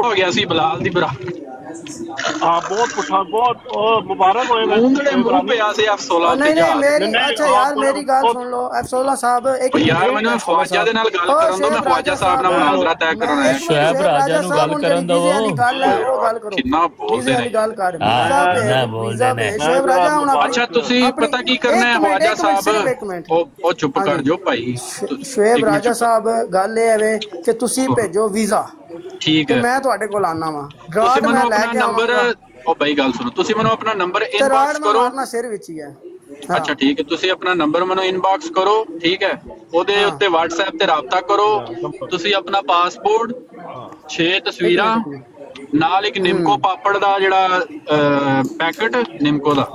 ਹੋ ਗਿਆ ਸੀ ਬਲਾਲ ਦੀ ਭਰਾ। हाँ बहुत पुठा बहुत मुबारक होए ਮੂੰਹ ਪਿਆ ਸੀ F16 ਤੇ ਜਾ। अच्छा यार मेरी गल सुन लो F16 साहब एक यार मैंने ख्वाजा दे नाल गल करन दो, मैं ख्वाजा साहब नाल मुनाजरा तय करना है। शोएब राजा नु गल करन दो, कितना बोलदे ने गल कर ना बोलदे ने शोएब राजा हुन अच्छा तुसी पता की करना है ख्वाजा साहब ओ चुप कर जो भाई। शोएब राजा साहब गल ए है कि तुसी भेजो वीजा ठीक है, मैं ਤੁਹਾਡੇ ਕੋਲ ਆਣਾ ਵਾ ਤੁਸੀਂ ਮੈਨੂੰ ਆਪਣਾ ਨੰਬਰ ਉਹ ਭਾਈ ਗੱਲ ਸੁਣੋ, ਤੁਸੀਂ ਮੈਨੂੰ ਆਪਣਾ ਨੰਬਰ ਇਨਬਾਕਸ ਕਰੋ। ਮਾਰਨਾ ਸਿਰ ਵਿੱਚ ਹੀ ਹੈ। ਅੱਛਾ ਠੀਕ ਹੈ, ਤੁਸੀਂ ਆਪਣਾ ਨੰਬਰ ਮੈਨੂੰ ਇਨਬਾਕਸ ਕਰੋ ਠੀਕ ਹੈ, ਉਹਦੇ ਉੱਤੇ WhatsApp ਤੇ ਰਾਬਤਾ ਕਰੋ। ਤੁਸੀਂ ਆਪਣਾ ਪਾਸਪੋਰਟ 6 ਤਸਵੀਰਾਂ ਨਾਲ ਇੱਕ ਨਿੰਮਕੋ ਪਾਪੜ ਦਾ ਜਿਹੜਾ ਪੈਕਟ ਨਿੰਮਕੋ ਦਾ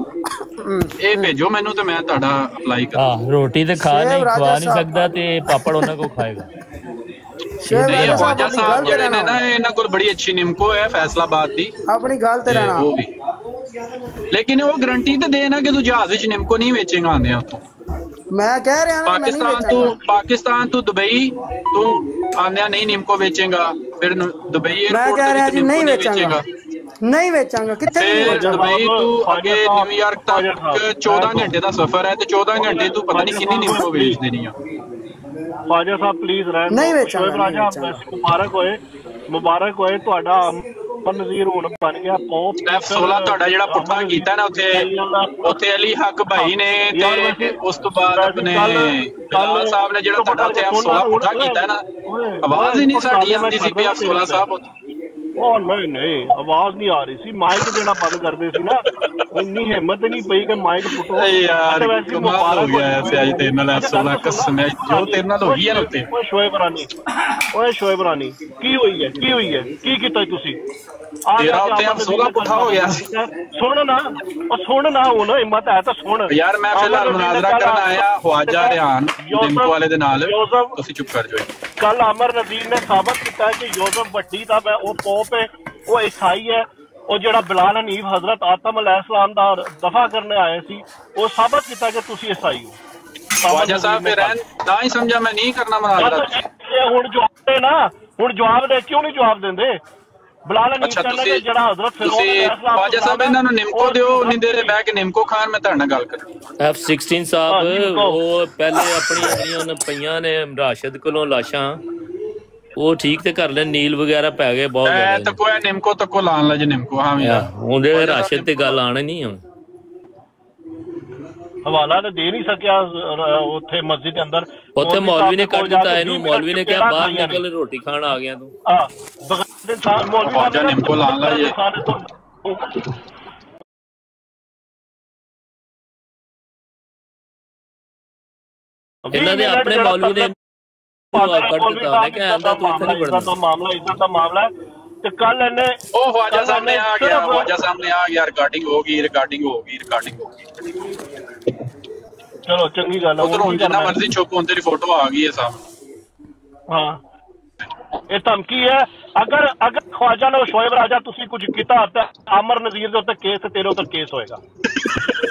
ਇਹ ਭੇਜੋ ਮੈਨੂੰ ਤੇ ਮੈਂ ਤੁਹਾਡਾ ਅਪਲਾਈ ਕਰਾਂ। ਰੋਟੀ ਤੇ ਖਾ ਨਹੀਂ ਸਕਦਾ ਤੇ ਪਾਪੜ ਉਹਨਾਂ ਕੋ ਖਾਏਗਾ। नहीं ख्वाजा साहब जेडे ने ना इन्हां कोल बड़ी अच्छी निम्को है फैसलाबाद दी अपनी गल ते रहना वो भी, लेकिन वो गारंटी ते देना कि तू जहाज विच निम्को नहीं बेचेगा आंदे तो। मैं कह रहा हूं पाकिस्तान तू दुबई तू आंदे नहीं निम्को बेचेगा, फिर दुबई एयरपोर्ट पे नहीं बेचेगा नहीं बेचांगा कितने दुबई तू आगे न्यूयॉर्क तक 14 घंटे का सफर है ते 14 घंटे तू पता नहीं कितनी निम्को बेच देनी है। ख्वाजा साहब प्लीज रहन दो। शोएब राजा मुबारक होए ਤੁਹਾਡਾ ਅਮਰ ਨਜ਼ੀਰ ਹੁਣ ਬਣ ਗਿਆ ਪੌਪ F16 ਤੁਹਾਡਾ ਜਿਹੜਾ ਪੁੱਠਾ ਕੀਤਾ ਨਾ ਉੱਥੇ ਅਲੀ ਹੱਕ ਭਾਈ ਨੇ ਤੇ ਉਸ ਤੋਂ ਬਾਅਦ ਆਪਣੇ ਬਿਲਾਲ ਸਾਹਿਬ ਨੇ ਜਿਹੜਾ ਤੁਹਾਡਾ ਉੱਥੇ F16 ਪੁੱਠਾ ਕੀਤਾ ਨਾ, ਆਵਾਜ਼ ਹੀ ਨਹੀਂ ਸਾਡੀ ਆਉਂਦੀ ਸੀ F16 ਸਾਹਿਬ। ਉਹ ਨਹੀਂ ਆਵਾਜ਼ ਨਹੀਂ ਆ ਰਹੀ ਸੀ, ਮਾਈਕ ਜਿਹੜਾ ਬੰਦ ਕਰਦੇ ਸੀ ਨਾ ਇੰਨੀ ਹਿੰਮਤ ਨਹੀਂ ਪਈ ਕਿ ਮਾਈਕ ਪੁੱਟੋ ਯਾਰ ਕਮਾਲ ਹੋ ਗਿਆ ਐਸੇ ਅੱਜ ਤੇਰੇ ਨਾਲ F16 ਕਸਮ ਹੈ ਜੋ ਤੇਰੇ ਨਾਲ ਹੋਈ ਹੈ ਨਾ ਉੱਤੇ। ਓਏ ਸ਼ੋਏਬ ਰਾਨੀ ਕੀ ਹੋਈ ਹੈ ਕੀ ਕੀਤਾ ਤੁਸੀਂ ਤੇਰਾ ਉੱਤੇ F16 ਪੁੱਠਾ ਹੋ ਗਿਆ ਸੀ। ਸੁਣ ਨਾ ਹੁਣ ਹਿੰਮਤ ਹੈ ਤਾਂ ਸੁਣ ਯਾਰ ਮੈਂ ਫਿਲਹਾਲ ਮੁਨਾਜ਼ਰਾ ਕਰਨ ਆਇਆ ख्वाजा रेहान निम्को वाले दे नाल, ਤੁਸੀਂ ਚੁੱਪ ਕਰ ਜਾਓ। ਕੱਲ ਅਮਰ ਨਜ਼ੀਰ ਨੇ ਸਾਬਤ ਕੀਤਾ ਕਿ ਯੂਸਫ ਭੱਟੀ ਦਾ ਉਹ ਪੋਪ ਹੈ, ਉਹ ਈਸਾਈ ਹੈ, ਉਹ ਜਿਹੜਾ ਬਿਲਾਲ ਹਨੀਫ ਹਜ਼ਰਤ ਆਤਮ अलैहिस्सलाम ਦਾ ਦਫਾ ਕਰਨ ਆਏ ਸੀ, ਉਹ ਸਾਬਤ ਕੀਤਾ ਕਿ ਤੁਸੀਂ ਈਸਾਈ ਹੋ। ख्वाजा साहब पे रहन ना ही समझा मैं नहीं करना मुनाज़रा। ਹੁਣ ਜਵਾਬ ਦੇ ਨਾ, ਹੁਣ ਜਵਾਬ ਦੇ, ਕਿਉਂ ਨਹੀਂ ਜਵਾਬ ਦਿੰਦੇ? ਬਿਲਾਲ ਹਨੀਫ ਕਹਿੰਦਾ ਕਿ ਜਿਹੜਾ ਹਜ਼ਰਤ ख्वाजा साहब ਇਹਨਾਂ ਨੂੰ ਨਿੰਮਕੋ ਦਿਓ, ਉਨੀ ਦੇਰ ਬਹਿ ਕੇ ਨਿੰਮਕੋ ਖਾਣ, ਮੈਂ ਤੁਹਾਡੇ ਨਾਲ ਗੱਲ ਕਰਾਂ। F16 ਸਾਹਿਬ ਉਹ ਪਹਿਲੇ ਆਪਣੀਆਂ ਜਿਹੜੀਆਂ ਪਈਆਂ ਨੇ ਰਾਸ਼ਦ ਕੋਲੋਂ ਲਾਸ਼ਾਂ ਉਹ ਠੀਕ ਤੇ ਕਰ ਲੈ, ਨੀਲ ਵਗੈਰਾ ਪੈ ਗਏ ਬਹੁਤ ਜ਼ਿਆਦਾ। ਤੱਕੋ ਹੈ ਨਿੰਮਕੋ ਤੱਕੋ ਲਾਣ ਲੱਜ ਨਿੰਮਕੋ ਹਾਂ ਵੀ ਉਹਦੇ ਰਾਸ਼ਦ ਤੇ ਗੱਲ ਆਣੀ ਨਹੀਂ ਹੁਣ। ਹਵਾਲਾ ਤਾਂ ਦੇ ਨਹੀਂ ਸਕਿਆ ਉੱਥੇ ਮਸਜਿਦ ਦੇ ਅੰਦਰ, ਉੱਥੇ ਮੌਲਵੀ ਨੇ ਕੱਢ ਦਿੱਤਾ ਇਹਨੂੰ। ਮੌਲਵੀ ਨੇ ਕਿਹਾ ਬਾਹਰ ਨਿਕਲ, ਰੋਟੀ ਖਾਣ ਆ ਗਿਆ ਤੂੰ। ख्वाजा निम्को लाण ਲੱਜ ਇਹਨਾਂ ਦੇ ਆਪਣੇ ਮੌਲਵੀ ਨੇ ਕੱਢ ਦਿੱਤਾ। ਉਹਨੇ ਕਿਹਾ ਆਂਦਾ ਤੂੰ ਇੱਥੇ ਨਹੀਂ ਵੜਨਾ। ਇੱਜ਼ਤ ਦਾ ਮਾਮਲਾ ਤੇ ਕੱਲ ਇਹਨੇ ਉਹ ख्वाजा ਸਾਹਮਣੇ ਆ ਗਿਆ, ख्वाजा ਸਾਹਮਣੇ ਆ ਗਿਆ, ਰਿਕਾਰਡਿੰਗ ਹੋ ਗਈ। ਚਲੋ ਚੰਗੀ ਗੱਲ ਹੈ, ਉਧਰ ਹੁਣ ਜਿੰਨਾ ਮਰਜ਼ੀ ਚੁੱਪ ਹੁਣ ਤੇਰੀ ਫੋਟੋ ਆ ਗਈ ਹੈ ਸਾਹਮਣੇ। ਹਾਂ ਇਹ ਧਮਕੀ ਹੈ। ਅਗਰ ख्वाजा ਨੇ ਸ਼ੋਏਬ ਰਾਜਾ ਤੁਸੀਂ ਕੁਝ ਕੀਤਾ ਤਾਂ ਅਮਰ ਨਜ਼ੀਰ ਦੇ ਉੱਤੇ ਕੇਸ, ਤੇਰੇ ਉੱਤੇ ਕੇਸ ਹੋਏਗਾ।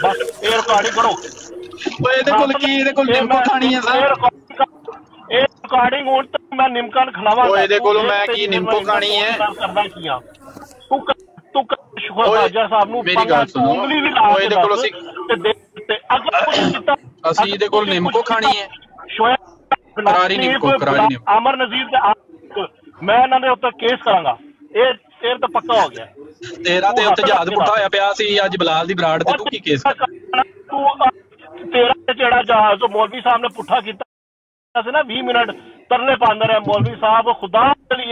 ਬਸ ਇਹ ਰਿਕਾਰਡਿੰਗ ਕਰੋ। ਓਏ ਇਹਦੇ ਕੋਲ ਨਿੰਮਕੋ ਖਾਣੀ ਹੈ ਸਰ। ਇਹ ਰਿਕਾਰਡਿੰਗ ਹੁਣ ਤੱਕ ਮੈਂ ਨਿੰਮਕਾਂ ਖਿਲਾਵਾਂਗਾ। ਓਏ ਇਹਦੇ ਕੋਲੋਂ ਮੈਂ ਕੀ ਨਿੰਮਕੋ ਖਾਣੀ ਹੈ? ਕਰਦਾ ਕੀ ਆ ਤੂੰ ख्वाजा ਸਾਹਿਬ ਨੂੰ ਮੇਰੀ ਗੱਲ ਸੁਣੋ। ਓਏ ਇਹਦੇ ਕੋਲ ਅਸੀਂ ਇਹਦੇ ਕੋਲ ਨਿੰਮਕੋ ਖਾਣੀ ਹੈ। ਕਰਾਰੀ ਨਿੰਮਕੋ ਅਮਰ ਨਜ਼ੀਰ ਤੇ ਮੈਂ ਇਹਨਾਂ ਦੇ ਉੱਤੇ ਕੇਸ ਕਰਾਂਗਾ। ਇਹ ਤੇਰੇ ਤਾਂ ਪੱਕਾ ਹੋ ਗਿਆ। ਤੇਰਾ ਤੇ ਉੱਤੇ ਜਹਾਜ਼ ਪੁੱਠਾ ਹੋਇਆ ਪਿਆ ਸੀ ਅੱਜ ਬਲਾਲ ਦੀ ਬਰਾੜ ਤੇ, ਤੂੰ ਕੀ ਕੇਸ ਕਰ? ਤੇਰਾ ਜਿਹੜਾ ਜਹਾਜ਼ ਮੌਲਵੀ ਸਾਹਿਬ ਨੇ ਪੁੱਠਾ ਕੀਤਾ ਸੀ ਨਾ 20 ਮਿੰਟ ਤਰਲੇ ਪਾਉਂਦੇ ਰਹੇ ਮੌਲਵੀ ਸਾਹਿਬ, ਖੁਦਾ ਦੇ ਲਈ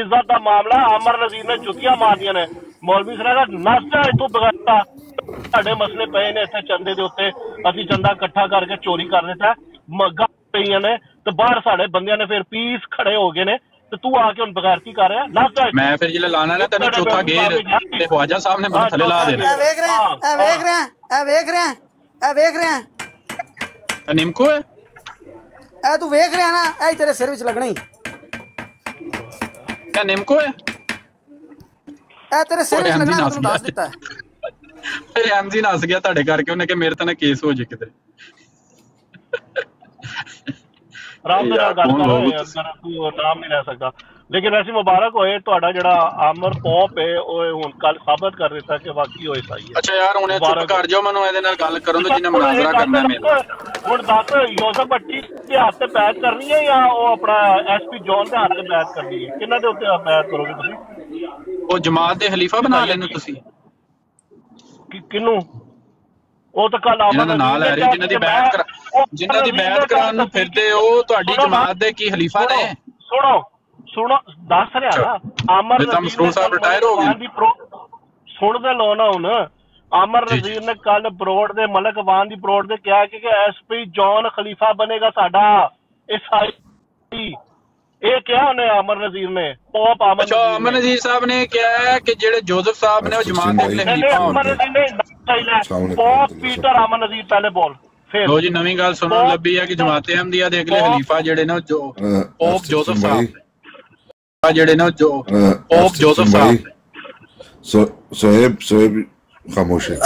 ਇੱਜ਼ਤ ਦਾ ਮਾਮਲਾ। ਅਮਰ ਨਜ਼ੀਰ ਨੇ ਜੁੱਤੀਆਂ ਮਾਰਦੀਆਂ ਨੇ ਮੌਲਵੀ ਸਾਹਿਬ ਦਾ ਨਸਾ ਇੱਥੋਂ ਬਗਾਤਾ। ਸਾਡੇ ਮਸਲੇ ਪਏ ਨੇ ਇੱਥੇ ਚੰਦੇ ਦੇ ਉੱਤੇ, ਅਸੀਂ ਚੰਦਾ ਇਕੱਠਾ ਕਰਕੇ ਚੋਰੀ ਕਰ ਦਿੱਤਾ, ਮੱਗਾ ਪਈਆਂ ਨੇ ਤੇ ਬਾਹਰ ਸਾਡੇ ਬੰਦਿਆਂ ਨੇ ਫਿਰ ਪੀਸ ਖੜੇ ਹੋ ਗਏ ਨੇ ਤੇ ਤੂੰ ਆ ਕੇ ਹੁਣ ਬਗੈਰਤੀ ਕਰ ਰਿਹਾ। ਮੈਂ ਫਿਰ ਜਿਹੜੇ ਲਾਣਾ ਨਾ ਤੈਨੂੰ ਚੌਥਾ ਗੇਰ ਤੇ ख्वाजा ਸਾਹਿਬ ਨੇ ਮੈਨੂੰ ਥੱਲੇ ਲਾ ਦੇਣਾ। ਵੇਖ ਰਿਹਾ ਨਿੰਮਕੋ ਹੈ ਇਹ ਤੂੰ ਵੇਖ ਰਿਹਾ ਨਾ, ਇਹ ਤੇਰੇ ਸਿਰ ਵਿੱਚ ਲੱਗਣਾ ਹੀ। ਇਹ ਨਿੰਮਕੋ ਹੈ, ਇਹ ਤੇਰੇ ਸਿਰ ਵਿੱਚ ਲੱਗਣਾ, ਤੂੰ ਦੱਸ ਦਿੱਤਾ। ਐਮਜੀ ਨਸ ਗਿਆ ਤੁਹਾਡੇ ਕਰਕੇ, ਉਹਨੇ ਕਿ ਮੇਰੇ ਤਾਂ ਨਾ ਕੇਸ ਹੋ ਜੇ ਕਿਤੇ। ਆਰਾਮ ਨਾਲ ਗੱਲ ਕਰ, ਤੂੰ ਆਰਾਮ ਨਹੀਂ ਲੈ ਸਕਦਾ। लेकिन वैसे मुबारक होए ਤੁਹਾਡਾ ਜਿਹੜਾ ਆਮਰ ਪੌਪ ਹੈ ਉਹ ਹੁਣ ਕੱਲ ਸਾਬਤ ਕਰ ਦਿੱਤਾ ਕਿ ਵਾਕਈ ਉਹ ਈਸਾਈ ਹੈ। ਅੱਛਾ ਯਾਰ ਹੁਣੇ ਚੁੱਪ ਕਰ ਜਾਓ, ਮੈਨੂੰ ਇਹਦੇ ਨਾਲ ਗੱਲ ਕਰਨ ਦੋ ਜਿਹਨੇ ਮੁਨਾਜ਼ਰਾ ਕਰਨਾ ਮੇਰਾ। ਹੁਣ ਦੱਸ ਯੂਸਫ ਭੱਟੀ ਦੇ ਹੱਥ ਤੇ ਬੈਠ ਕਰਨੀ ਹੈ ਜਾਂ ਉਹ ਆਪਣਾ ਐਸਪੀ ਜੌਨ ਦੇ ਹੱਥ ਤੇ ਬੈਠ ਕਰਨੀ ਹੈ? ਕਿਹਨਾਂ ਦੇ ਉੱਤੇ ਬੈਠ ਕਰੋਗੇ ਤੁਸੀਂ? ਉਹ ਜਮਾਤ ਦੇ ਖਲੀਫਾ ਬਣਾ ਲੈਣੇ ਤੁਸੀਂ। ਕਿਹਨੂੰ? ਉਹ ਤਾਂ ਕੱਲ ਜਿਹਨਾਂ ਦਾ ਨਾਂ ਲੈ ਰਹੇ, ਜਿਨ੍ਹਾਂ ਦੀ ਬੈਠ ਕਰਾਉਣ ਨੂੰ ਫਿਰਦੇ ਉਹ ਤੁਹਾਡੀ ਜਮਾਤ ਦੇ ਕੀ ਖਲੀਫਾ ਨੇ? ਸੁਣੋ ਦੱਸ ਰਿਹਾ ਨਾ ਆਮਰ ਮਸਰੂਰ ਸਾਹਿਬ ਰਿਟਾਇਰ ਹੋ ਗਏ। ਸੁਣਦੇ ਲੋ ਨਾ ਹੁਣ ਆਮਰ ਨਜ਼ੀਰ ਨੇ ਕੱਲ ਬਰੋਡ ਦੇ ਮਲਕ ਵਾਨ ਦੀ ਬਰੋਡ ਤੇ ਕਿਹਾ ਕਿ ਐਸਪੀ ਜੌਨ ਖਲੀਫਾ ਬਣੇਗਾ ਸਾਡਾ ਈਸਾਈ। ਇਹ ਕਿਹਾ ਉਹਨੇ ਆਮਰ ਨਜ਼ੀਰ ਨੇ ਪੌਪ ਆਮਰ ਨਜ਼ੀਰ ਸਾਹਿਬ ਨੇ ਕਿਹਾ ਹੈ ਕਿ ਜਿਹੜੇ जोसेफ साहब ने वो जमात के खलीफा होंगे। पॉप पीटर आमर नज़ीर पहले बोल फिर लो जी नवी गल सुनने लगी है कि जमात अहमदिया दे अगले खलीफा जेड़े ने जो पॉप जोसेफ साहब जेड़े ने जो पॉप जोसेफ साहब सोहेब खामोश है।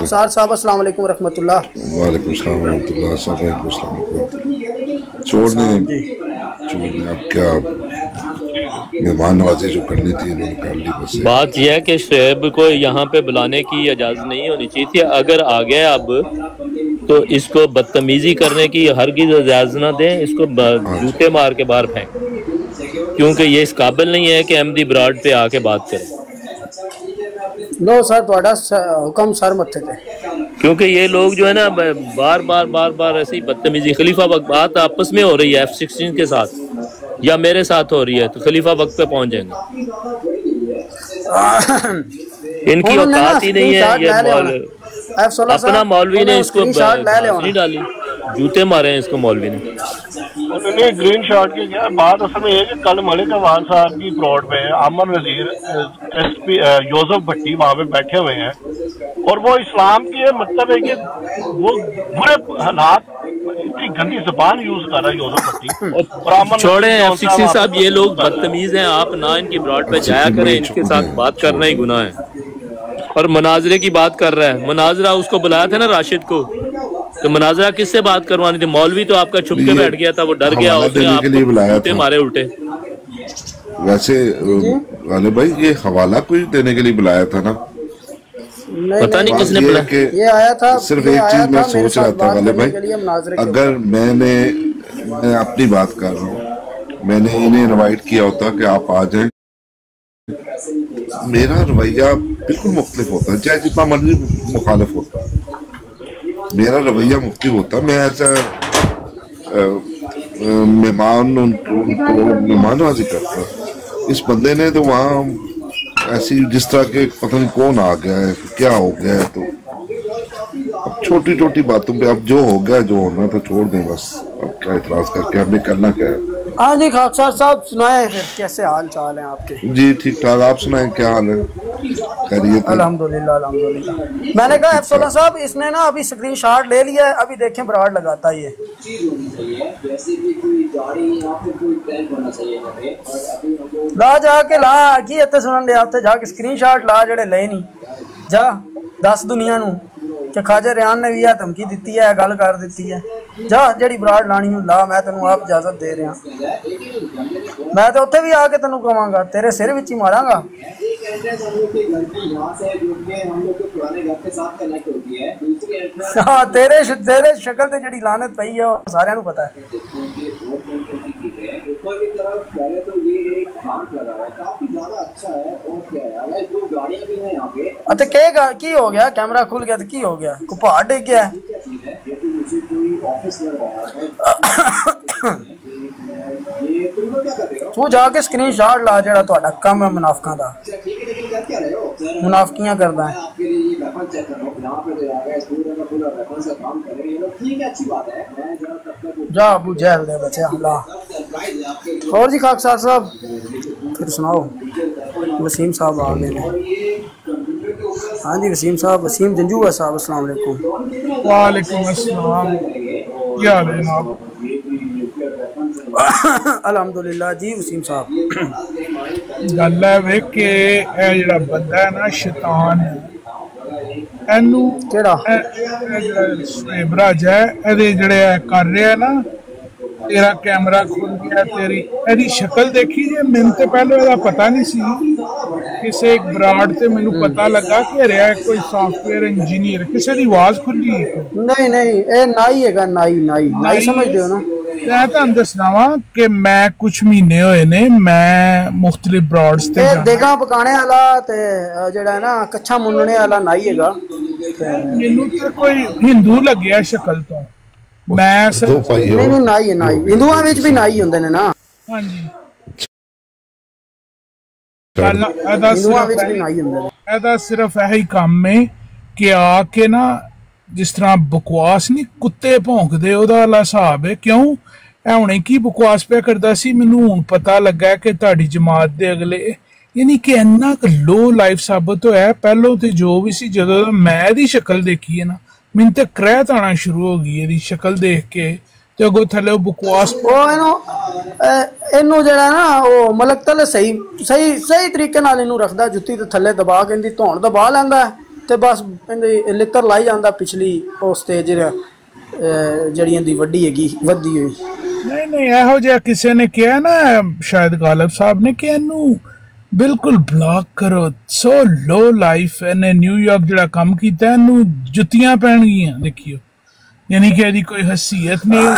साहब अस्सलाम वालेकुम रहमतुल्लाह। वालेकुम सलाम रहमतुल्लाह। छोड़ने अब क्या मेहमान नवाजी जो करनी थी इन्होंने कर ली। बस बात यह है कि शोएब को यहाँ पे बुलाने की इजाज़त नहीं होनी चाहिए थी। अगर आ गया अब तो इसको बदतमीजी करने की हरगिज़ इजाज़त ना दें, इसको जूते मार के बाहर फेंक, क्योंकि ये इस काबिल नहीं है कि अहमदी ब्रॉड पे आके बात करे। लो सर थोड़ा हुक्म सर मत्थे पे, क्योंकि ये लोग जो है ना बार बार ऐसी बदतमीजी। खलीफा वक्त बात आपस में हो रही है F-16 के साथ या मेरे साथ हो रही है तो खलीफा वक्त पे पहुंच जाएंगे। इनकी औकात ही नहीं है। ये अपना मौलवी ने इसको नहीं डाली, जूते मारे हैं इसको मौलवी ने। उन्होंने ग्रीन शॉट की क्या बात असल में ये कि कल मलिक अवान साहब की ब्रॉड में आमर नज़ीर एसपी यूसुफ भट्टी वहाँ पे बैठे हुए हैं और वो इस्लाम की मतलब है कि वो बुरे हालात इतनी गंदी जुबान यूज कर रहा है यूसुफ भट्टी और आमर छोड़े F-16 साहब, ये लोग बदतमीज हैं। आप ना इनकी ब्रॉड पे जाया करें, इनके साथ बात करना ही गुनाह है। और मुनाजरे की बात कर रहा है, मुनाजरा उसको बुलाया था ना राशिद को, तो मुनाजरा किससे बात करवानी थी? मौलवी तो आपका छुप के बैठ गया था, वो डर गया, उसने आपको मारे उल्टे। वैसे वाले भाई ये हवाला कोई देने के लिए बुलाया था ना? पता नहीं किसने बुलाया। ये आया था, सिर्फ एक चीज मैं सोच रहा था वाले भाई, अगर मैं अपनी बात कर रहा हूँ, मैंने इन्हें इनवाइट किया होता कि आप आ जाएं, मेरा रवैया बिल्कुल मुख्तलिफ होता है, चाहे जितना मर्जी मुखालिफ होता है, मेरा रवैया मुख्तलिफ होता है। मैं ऐसा मेहमानवाजी करता। इस बंदे ने तो वहाँ ऐसी जिस तरह के पता नहीं कौन आ गया है, क्या हो गया है, तो अब छोटी छोटी बातों पे अब जो हो गया जो होना तो छोड़ दें बस। अब क्या इतराज करके हमने करना क्या है? हाँ जी खाकसार साहब सुनाए फिर कैसे हाल चाल हैं आपके? जी ठीक ठाक, आप सुनाएं क्या हाल है? खैरियत? अल्हम्दुलिल्लाह अल्हम्दुलिल्लाह। मैंने कहा F-16 साहब इसने ना अभी स्क्रीनशॉट ले लिया है, अभी देखें ब्राड लगाता है ये। ला जाके ला की इतने सुनन दे आते जाके स्क्रीनशॉट ला जड़े ले नहीं जा 10 दुनिया नू कि खाजा रियान ने भी यह धमकी दी है, गल कर दी है, जा जी ब्राड लानी ला, मैं तेन आप इजाजत दे रहा, मैं तो उत्थे भी आके तेन कहांगा तेरे सिर विच ही मारांगा। हाँ तेरे शक्ल ते जड़ी लानत पई है सारियां नू पता है। अच्छा की हो गया? कैमरा खुल गया तो की हो गया? को पहाड़ डिग गया? तू जाके स्क्रीनशॉट ला जड़ा तुहाडा काम है मुनाफिकां दा, मुनाफिकियां करदा है। जा अबू जहल दे बच्चे ला। और जी खाकसार साहब फिर सुनाओ। वसीम साहब आ गए। हाँ जी वसीम साहब, वसीम जंजूआ साहब अस्सलाम वालेकुम। वालेकुम अस्सलाम, क्या हाल है जनाब? अल्हम्दुलिल्लाह जी वसीम साहब। गल है वे कि जेड़ा बंदा है ना शैतान, एनू केड़ा सुहेब राजा है, एदे जेड़े कर रहे हैं ना तेरा कैमरा खुल गया, तेरी एदी शक्ल देखी जे, मैंने तो पहले एदा पता नहीं सी, किसी एक ब्राड ते मैनू पता लगा कि रहा कोई सॉफ्टवेयर इंजीनियर, किसी दी आवाज खुली। नहीं नहीं ए नाई हैगा, नाई नाई नाई समझदे हो ना। मैं तुहानू दसना वा कि मैं कुछ महीने होए ने मैं मुख्तलिफ ब्रॉड्स ते देगा पकाने वाला ते जेड़ा है ना कच्चा मुन्नने वाला नाई हैगा। मैनू तो कोई हिंदू लग्या शक्ल तो, मैं नहीं नाई है, नाई हिंदुआं विच भी नाई हुंदे ने ना। हां जी ਇਹਦਾ ਸਿਰਫ ਇਹੀ ਕੰਮ ਹੈ ਕਿ ਆ ਕੇ ਨਾ ਜਿਸ ਤਰ੍ਹਾਂ ਬਕਵਾਸ ਨਹੀਂ ਕੁੱਤੇ ਭੌਂਕਦੇ ਉਹਦਾ ਵਾਲਾ ਹਿਸਾਬ ਹੈ। ਕਿਉਂ ਇਹ ਹੁਣੇ ਕੀ ਬਕਵਾਸ ਪਿਆ ਕਰਦਾ ਸੀ, ਮੈਨੂੰ ਹੁਣ ਪਤਾ ਲੱਗਾ ਕਿ ਤੁਹਾਡੀ ਜਮਾਤ ਦੇ ਅਗਲੇ ਯਾਨੀ ਕਿ ਇੰਨਾ ਕੁ ਲੋ ਲਾਈਫ ਸਾਬਤ ਹੋਇਆ। ਪਹਿਲੋਂ ਤੇ ਜੋ ਵੀ ਸੀ, ਜਦੋਂ ਮੈਂ ਇਹਦੀ ਸ਼ਕਲ ਦੇਖੀ ਹੈ ਨਾ, ਮੈਨੂੰ ਤੇ ਕ੍ਰਹਿਤ ਆਉਣਾ ਸ਼ੁਰੂ ਹੋ ਗਈ ਇਹਦੀ ਸ਼ਕਲ ਦੇਖ ਕੇ। ਤੇ ਅਗੋਂ ਥੱਲੇ ਬਕਵਾਸ ਇਹਨੂੰ ਜਿਹੜਾ ਨਾ ਉਹ ਮਲਕ ਤਲ ਸਹੀ ਤਰੀਕੇ ਨਾਲ ਇਹਨੂੰ ਰੱਖਦਾ, ਜੁੱਤੀ ਤੇ ਥੱਲੇ ਦਬਾ ਕੇ ਇਹਦੀ ਧੌਣ ਦਬਾ ਲੈਂਦਾ ਤੇ ਬਸ ਇਹਦੀ ਲਿੱਤਰ ਲਾਈ ਜਾਂਦਾ ਪਿਛਲੀ ਉਸ ਤੇ ਜਿਹੜੀ ਇਹਦੀ ਵੱਡੀ ਹੈਗੀ ਵੱਧੀ ਹੋਈ। ਨਹੀਂ ਇਹੋ ਜਿਹਾ ਕਿਸੇ ਨੇ ਕਿਹਾ ਨਾ, ਸ਼ਾਇਦ ਗਾਲਬ ਸਾਹਿਬ ਨੇ, ਕਿ ਇਹਨੂੰ ਬਿਲਕੁਲ ਬਲੌਕ ਕਰੋ, ਸੋ ਲੋ ਲਾਈਫ। ਇਹਨੇ ਨਿਊਯਾਰਕ ਜਿਹੜਾ ਕੰਮ ਕੀਤਾ ਇਹਨੂੰ ਜੁੱਤੀਆਂ ਪੈਣਗੀਆਂ ਦੇਖਿਓ, यानी कि यदि कोई हसीयत नहीं।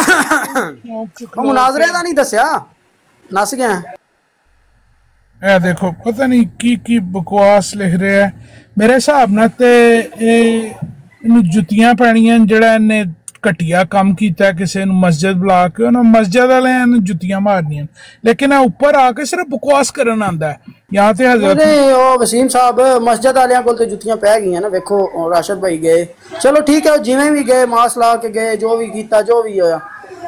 मुनाजरे दा नहीं दस्या, नस गया ए देखो पता नहीं की बकवास लिख रहे है। मेरे हिसाब नाल ते इन्हू जुतियां पैणियां जेड़ा इन्ने घटिया काम कीता किसी नू मस्जिद बुला के ना, मस्जिद वाले जुतियां मारनियां, लेकिन ऊपर आके सिर्फ बकवास करन आंदा है। यहाँ ते हजरत वसीम साहब मस्जिद वालियां कोल ते जुतियां पै गईयां ना। वेखो राशिद भाई गए, चलो ठीक है जिवें भी गए, मास ला के गए, जो भी कीता जो भी होया,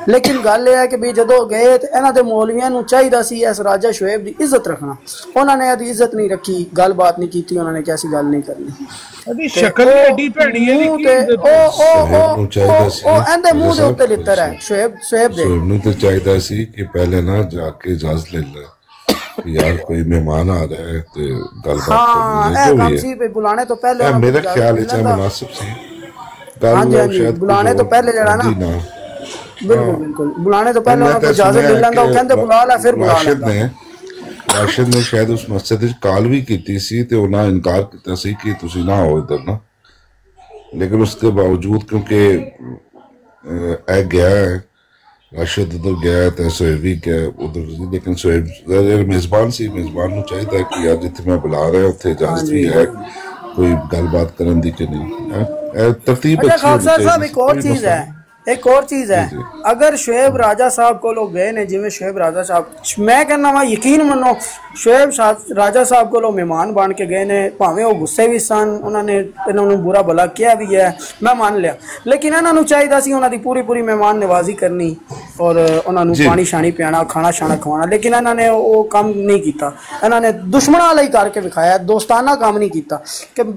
लेकिन गल यह है कि भी जदों गए तो इन्हां दे मौलवियां नू चाहिदा सी इस राजा शुएब दी इज्जत रखना। उन्होंने इहदी इज्जत नहीं रखी, गलबात नहीं की, उन्होंने कैसी गल नहीं करनी। शक्ल एडी भैड़ी है ते ओ एंदे मुंह दे उत्ते लित्तर है शुएब दे नू ते चाहिदा सी कि पहले ना जाके इजाजत ले ले यार, कोई मेहमान आ रहा है तो गलबात करनी है, जो भी है बुलाने तो पहले मेरे ख्याल है मुनासिब सी। हां जी बुलाने तो पहले जड़ा ना, बिल्कुल बिल्कुल बुलाने तो पहले उन्होंने इजाजत ले लेंदा, वो कहंदे बुला ला, फिर बुला लेंदा। राशिद ने शायद उस मस्जिद विच कॉल भी कीती सी ते उन्हां इनकार कीता सी कि तुसीं ना आओ इधर ना, लेकिन उसके बावजूद क्योंकि ए गया है राशिद उधर गया तो सोहेब भी गया उधर, लेकिन सोहेब मेजबान सी, मेजबान नूं चाहिदा कि यार जिथे मैं बुला रहा उत्थे इजाजत भी है कोई गलबात करन दी कि नहीं। तरतीब अच्छा खालसा साहब एक और चीज है, एक और चीज है, अगर शुएब राजा साहब को लोग गए ने, जिवें शुएब राजा साहब, मैं कहना वा यकीन मनो शुएब राजा साहब को लोग मेहमान बन के गए ने, भावें वो गुस्से भी सन, उन्होंने इन्होंने बुरा भला किया भी है, मैं मान लिया, लेकिन इन्होंने चाहिए सी उन्होंने पूरी मेहमान नवाजी करनी और उन्होंने पानी शानी पियाना, खाना शाना खवाना, लेकिन इन्होंने वो काम नहीं किया। इन्होंने दुश्मनों वाला ही करके दिखाया, दोस्ताना काम नहीं किया कि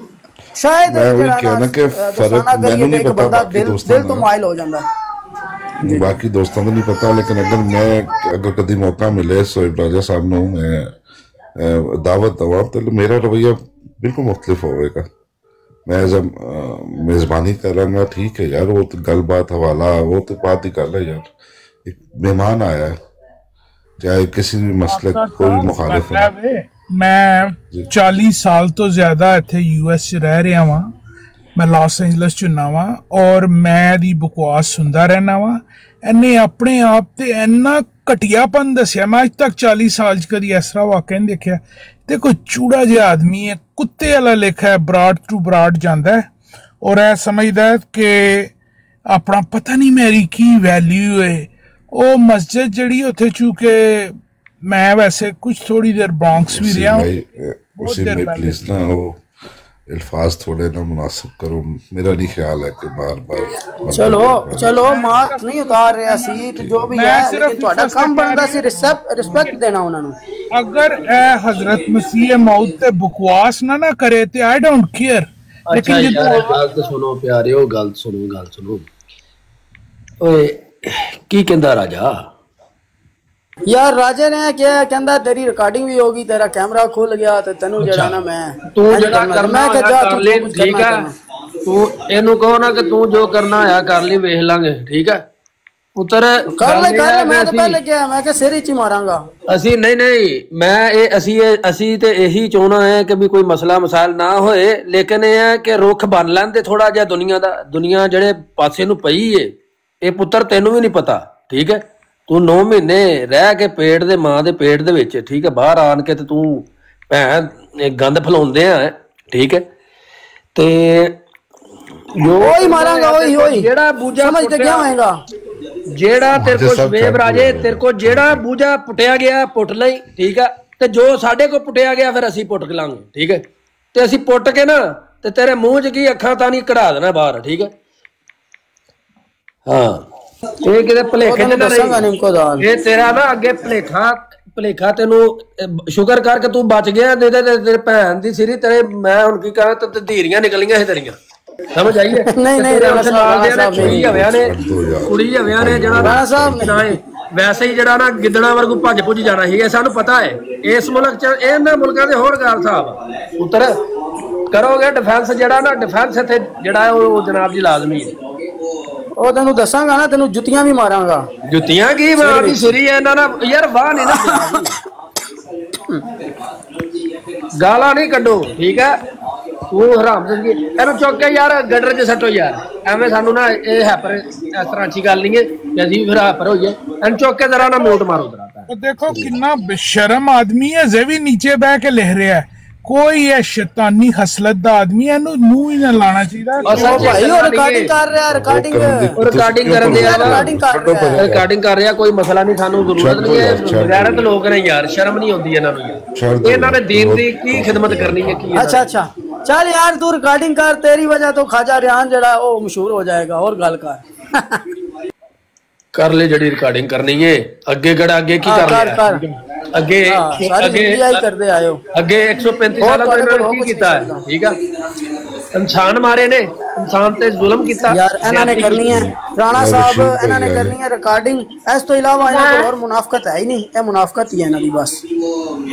शायद मैनू नहीं पता दिल तो माइल हो जाता, बाकी दोस्तों को नहीं पता, लेकिन अगर कभी मौका मिले सोहेब राजा साहब नूं मैं दावत दवा तो मेरा रवैया बिल्कुल मुख्तलिफ होगा। मैं एज मेजबानी करांगा, ठीक है यार, वो तो गलबात हवाला वो तो बात ही कर ले यार, एक मेहमान आया है चाहे किसी भी मसले कोई भी मुखालिफ है। मैं 40 साल तो ज्यादा इत्थे यूएस च रह रहा वां, मैं लॉस एंजलिस च हुन्ना वां और मैं दी बकवास सुनदा रहना वां। इन्हें अपने आप ते इन्ना घटियापन दस्या, मैं अज तक 40 साल च कदी इस तरह वाकया नहीं देखा। ते कोई चूड़ा जिहा आदमी है, कुत्ते वाला लेखा है, ब्राड टू ब्राड जांदा है और ऐ समझदा है कि अपना पता नहीं मेरी की वैल्यू है। वो मस्जिद जड़ी उत्थे चूंकि मैं वैसे कुछ थोड़ी देर ब्रॉन्क्स भी रहा हूँ, प्लीज ना वो अल्फाज थोड़े ना मुनासिब करो, मेरा नहीं ख्याल है कि बार बार चलो मार्क नहीं उतार रहा सी तो जो भी है, लेकिन ਤੁਹਾਡਾ ਕੰਮ ਬਣਦਾ ਸੀ रिस्पेक्ट देना ਉਹਨਾਂ ਨੂੰ। अगर ए हजरत मसीह मौत ते बकवास ना करे ते आई डोंट केयर। लेकिन गल तो सुनो प्यारे, गल सुनो ओए की कहंदा राजा यार, राजे ने क्या कहंदा तेरी रिकॉर्डिंग भी होगी, तेरा कैमरा खुल गया तो तेनू जड़ा ना मैं तू जड़ा करना कर ले, ठीक है, तू एनू कहो ना कि तू जो करना है कर ले, वेख लांगे, ठीक है। ਪੁੱਤਰ ਕਰ ਲੈ ਮੈਂ ਤਾਂ ਪਹਿਲੇ ਕਿਹਾ ਮੈਂ ਕਿ ਸਿਰ 'ਚ ਹੀ ਮਾਰਾਂਗਾ ਅਸੀਂ ਨਹੀਂ ਮੈਂ ਇਹ ਅਸੀਂ ਤੇ ਇਹੀ ਚਾਹੁੰਦਾ ਹੈ ਕਿ ਵੀ ਕੋਈ ਮਸਲਾ ਮਸਾਇਲ ਨਾ ਹੋਏ ਲੇਕਿਨ ਇਹ ਹੈ ਕਿ ਰੁੱਖ ਬਣ ਲੈਂਦੇ ਥੋੜਾ ਜਿਹਾ ਦੁਨੀਆ ਜਿਹੜੇ ਪਾਸੇ ਨੂੰ ਪਈ ਏ ਇਹ ਪੁੱਤਰ ਤੈਨੂੰ ਵੀ ਨਹੀਂ ਪਤਾ ਠੀਕ ਹੈ ਤੂੰ 9 ਮਹੀਨੇ ਰਹਿ ਕੇ ਪੇਟ ਦੇ ਮਾਂ ਦੇ ਪੇਟ ਦੇ ਵਿੱਚ ਠੀਕ ਹੈ ਬਾਹਰ ਆਣ ਕੇ ਤੇ ਤੂੰ ਭੈਣ ਗੰਦ ਫਲਾਉਂਦੇ ਆ ਠੀਕ ਹੈ ਤੇ ਉਹੀ ਮਾਰਾਂਗਾ ਉਹੀ ਜਿਹੜਾ ਬੂਝਾ ਸਮਝ ਤੇ ਕਿਆ ਹੋਏਗਾ ਜਿਹੜਾ ਤੇਰੇ ਕੋ ਸ਼ਵੇਬ ਰਾਜੇ ਤੇਰੇ ਕੋ ਜਿਹੜਾ ਬੂਝਾ ਪੁੱਟਿਆ ਗਿਆ ਪੁੱਟ ਲਈ ਠੀਕ ਹੈ ਤੇ ਜੋ ਸਾਡੇ ਕੋ ਪੁੱਟਿਆ ਗਿਆ ਫਿਰ ਅਸੀਂ ਪੁੱਟ ਲਾਂਗੇ ਠੀਕ ਹੈ ਤੇ ਅਸੀਂ ਪੁੱਟ ਕੇ ਨਾ ਤੇ ਤੇਰੇ ਮੂੰਹ 'ਚ ਕੀ ਅੱਖਾਂ ਤਾਂ ਨਹੀਂ ਕਢਾ ਦੇਣਾ ਬਾਹਰ ਠੀਕ ਹੈ ਹਾਂ ਇਹ ਕਿਤੇ ਭਲੇਖੇ ਤੇ ਨਹੀਂ ਇਹ ਤੇਰਾ ਨਾ ਅੱਗੇ ਭਲੇਖਾ ਤੈਨੂੰ ਸ਼ੁਕਰ ਕਰ ਕਿ ਤੂੰ ਬਚ ਗਿਆ ਨਹੀਂ ਤੇ ਤੇਰੇ ਭੈਣ ਦੀ ਸਿਰੀ ਤੇਰੇ ਮੈਂ ਹੁਣ ਕੀ ਕਰਾਂ ਤੇ ਧੀਰੀਆਂ ਨਿਕਲੀਆਂ ਸੀ ਤੇਰੀਆਂ ਸਮਝ ਆਈ ਹੈ ਨਹੀਂ ਕੁੜੀ ਹਵਿਆਂ ਨੇ ਜਿਹੜਾ ਵੈਸੇ ਹੀ ਜਿਹੜਾ ਨਾ ਗਿੱਦੜਾਂ ਵਰਗੂ ਭੱਜ ਭੁੱਜ ਜਾਣਾ ਸੀ ਇਹ ਸਾਨੂੰ ਪਤਾ ਹੈ ਇਸ ਮੁਲਕ ਚ ਇਹਨਾਂ ਮੁਲਕਾਂ ਦੇ ਹੋਰ ਗੱਲ ਸਾਹਿਬ ਪੁੱਤਰ ਕਰੋਗੇ ਡਿਫੈਂਸ ਜਿਹੜਾ ਨਾ ਡਿਫੈਂਸ ਇੱਥੇ ਜਿਹੜਾ ਉਹ ਜਨਾਬ ਜੀ ਲਾਜ਼ਮੀ ਹੈ ਉਹ ਤੈਨੂੰ ਦੱਸਾਂਗਾ ਨਾ ਤੈਨੂੰ ਜੁੱਤੀਆਂ ਵੀ ਮਾਰਾਂਗਾ ਜੁੱਤੀਆਂ ਕੀ ਮਾਰਦੀ ਸਿਰੀ ਹੈ ਇਹਨਾਂ ਨਾਲ ਯਾਰ ਵਾਹ ਨਹੀਂ ਨਾ ਗਾਲਾਂ ਨਹੀਂ ਕੱਢੋ ਠੀਕ ਹੈ ਤੂੰ ਹਰਾਮ ਸੰਗੀ ਇਹਨੂੰ ਚੁੱਕ ਕੇ ਯਾਰ ਗਟਰ 'ਚ ਸੱਟੋ ਯਾਰ ਐਵੇਂ ਸਾਨੂੰ ਨਾ ਇਹ ਹੈਪਰ ਇਸ ਤਰ੍ਹਾਂ ਅੱਛੀ ਗੱਲ ਨਹੀਂ ਹੈ ਕਿ ਅਸੀਂ ਫਿਰ ਹੈਪਰ ਹੋਈਏ ਇਹਨੂੰ ਚੁੱਕ ਕੇ ਜ਼ਰਾ ਨਾ ਮੋਟ ਮਾਰੋ ਜ਼ਰਾ ਦੇਖੋ ਕਿੰਨਾ ਬੇਸ਼ਰਮ ਆਦਮੀ ਹੈ ਜੇ ਵੀ ਨੀਚੇ ਬਹਿ ਕੇ ਲਿਖ ਰਿਹਾ ਹੈ ਕੋਈ ਇਹ ਸ਼ੈਤਾਨੀ ਹਸਲਤ ਦਾ ਆਦਮੀ ਹੈ ਇਹਨੂੰ ਮੂੰਹ ਹੀ ਨਾ ਲਾਣਾ ਚਾਹੀਦਾ ਭਾਈ ਉਹ ਰਿਕਾਰਡਿੰਗ ਕਰ ਰਿਹਾ ਰਿਕਾਰਡਿੰਗ ਕਰਨ ਦੇ ਰਿਕਾਰਡਿੰਗ ਕਰ ਰਿਹਾ ਕੋਈ ਮਸਲਾ ਨਹੀਂ ਸਾਨੂੰ ਜ਼ਰੂਰਤ ਨਹੀਂ ਹੈ ਗੈਰਤ ਲੋਕ ਨੇ ਯਾਰ ਸ਼ਰਮ ਨਹੀਂ ਆਉਂਦੀ ਇਹਨਾਂ ਨੂੰ ਯਾਰ ਇਹਨਾਂ ਨੇ ਦੀਨ ਦੀ ਕੀ ਖਿਦਮਤ ਕਰਨੀ ਹੈ ਕੀ अच्छा चल यार तू रिकॉर्डिंग कर तेरी वजह तो ख्वाजा रियान जड़ा वो मशहूर हो जाएगा और गल कर ले जड़ी रिकॉर्डिंग करनी है अगे गड़ा अगे की कर अगे कर दे आयो अगे 135 साल की कीता है ठीक है इंसान मारे ने इंसान ते जुल्म कीता यार इन्हां ने करनी है राणा साहब इन्हां ने करनी है रिकॉर्डिंग इस तो इलावा इन्हां को और मुनाफकत है ही नहीं ये मुनाफकत ही है इन्हां दी बस